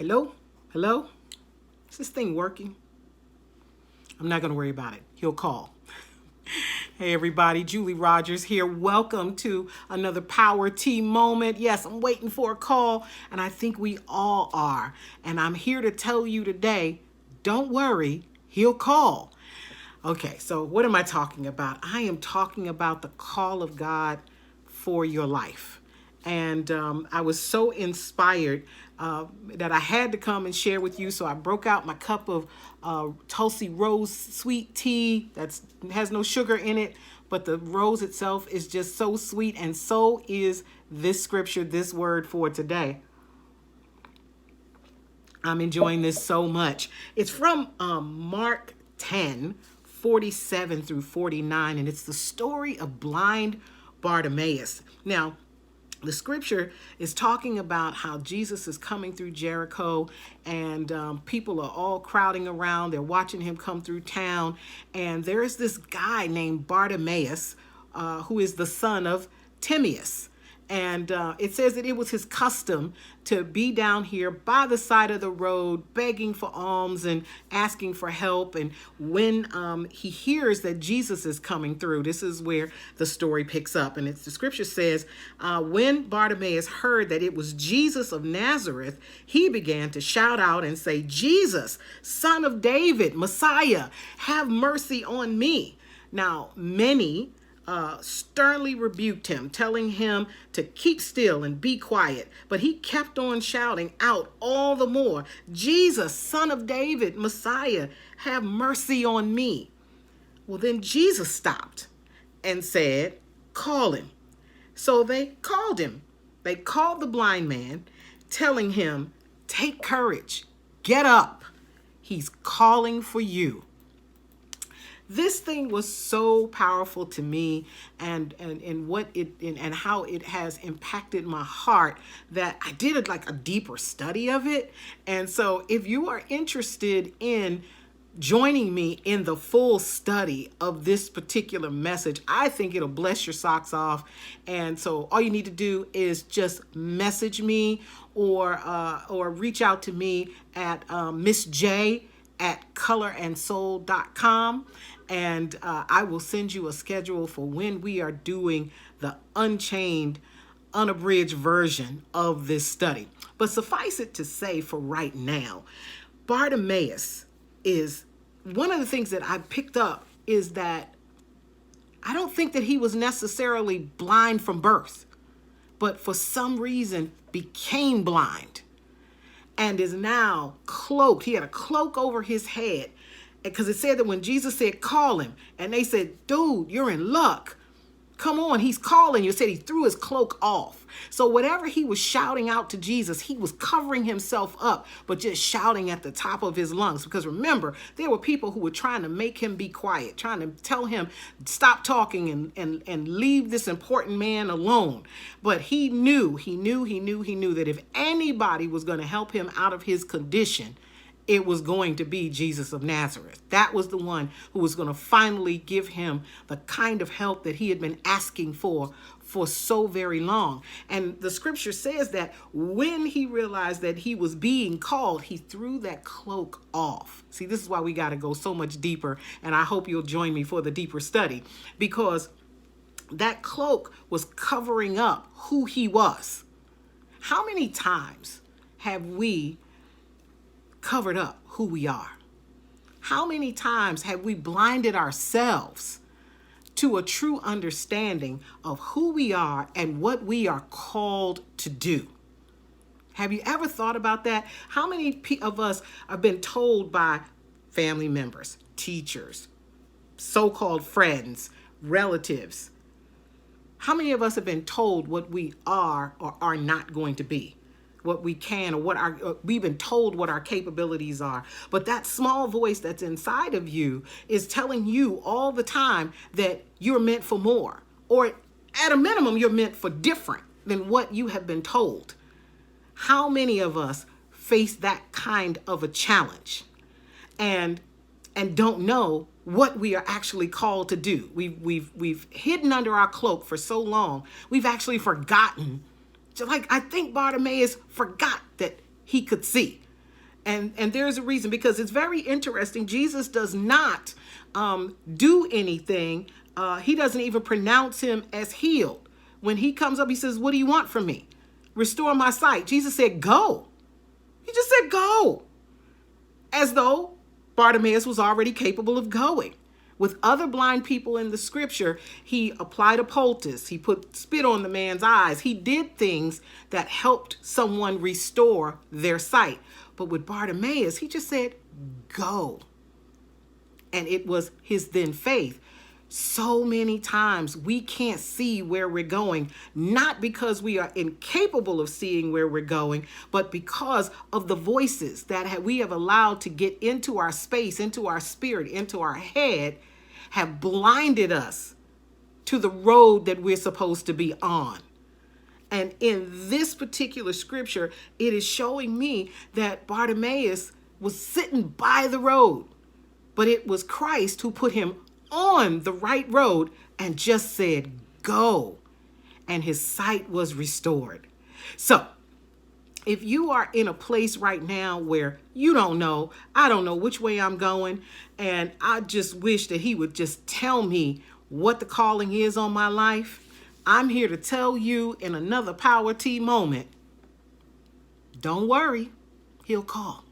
Hello? Hello? Is this thing working? I'm not going to worry about it. He'll call. Hey everybody, Julie Rogers here. Welcome to another Power Tea moment. Yes, I'm waiting for a call, and I think we all are. And I'm here to tell you today, don't worry, he'll call. Okay, so what am I talking about? I am talking about the call of God for your life. And I was so inspired that I had to come and share with you. So I broke out my cup of Tulsi Rose sweet tea that has no sugar in it, but the rose itself is just so sweet. And so is this scripture, this word for today. I'm enjoying this so much. It's from Mark 10:47 through 49, and it's the story of blind Bartimaeus. Now, the scripture is talking about how Jesus is coming through Jericho, and people are all crowding around. They're watching him come through town. And there is this guy named Bartimaeus, who is the son of Timaeus. And it says that it was his custom to be down here by the side of the road, begging for alms and asking for help. And when he hears that Jesus is coming through, this is where the story picks up. And the scripture says, when Bartimaeus heard that it was Jesus of Nazareth, he began to shout out and say, "Jesus, son of David, Messiah, have mercy on me." Now, many sternly rebuked him, telling him to keep still and be quiet. But he kept on shouting out all the more, "Jesus, son of David, Messiah, have mercy on me." Well, then Jesus stopped and said, "Call him." So they called him. They called the blind man, telling him, "Take courage, get up. He's calling for you." This thing was so powerful to me, and how it has impacted my heart, that I did like a deeper study of it. And so if you are interested in joining me in the full study of this particular message, I think it'll bless your socks off. And so all you need to do is just message me or reach out to me at Miss J at colorandsoul.com, and I will send you a schedule for when we are doing the unchained, unabridged version of this study. But suffice it to say, for right now, Bartimaeus is one of the things that I picked up is that I don't think that he was necessarily blind from birth, but for some reason became blind and is now cloaked. He had a cloak over his head, because it said that when Jesus said, "Call him," and they said, "Dude, you're in luck. Come on, he's calling you." It said he threw his cloak off. So whatever he was shouting out to Jesus, he was covering himself up, but just shouting at the top of his lungs. Because remember, there were people who were trying to make him be quiet, trying to tell him, stop talking and leave this important man alone. But he knew that if anybody was going to help him out of his condition, it was going to be Jesus of Nazareth. That was the one who was going to finally give him the kind of help that he had been asking for so very long. And the scripture says that when he realized that he was being called, he threw that cloak off. See, this is why we got to go so much deeper, and I hope you'll join me for the deeper study, because that cloak was covering up who he was. How many times have we covered up who we are? How many times have we blinded ourselves to a true understanding of who we are and what we are called to do? Have you ever thought about that? How many of us have been told by family members, teachers, so-called friends, relatives? How many of us have been told what we are or are not going to be? What we can, or we've been told what our capabilities are. But that small voice that's inside of you is telling you all the time that you're meant for more, or at a minimum, you're meant for different than what you have been told. How many of us face that kind of a challenge and don't know what we are actually called to do? We've hidden under our cloak for so long, we've actually forgotten. Like, I think Bartimaeus forgot that he could see. And there's a reason, because it's very interesting. Jesus does not do anything. He doesn't even pronounce him as healed. When he comes up, he says, what do you want from me? Restore my sight. Jesus said, go. He just said, go. As though Bartimaeus was already capable of going. With other blind people in the scripture, he applied a poultice. He put spit on the man's eyes. He did things that helped someone restore their sight. But with Bartimaeus, he just said, go. And it was his then faith. So many times we can't see where we're going, not because we are incapable of seeing where we're going, but because of the voices that we have allowed to get into our space, into our spirit, into our head, have blinded us to the road that we're supposed to be on. And in this particular scripture, it is showing me that Bartimaeus was sitting by the road, but it was Christ who put him on the right road and just said, go. And his sight was restored. So if you are in a place right now where you don't know, I don't know which way I'm going, and I just wish that he would just tell me what the calling is on my life, I'm here to tell you in another Power T moment, don't worry, he'll call.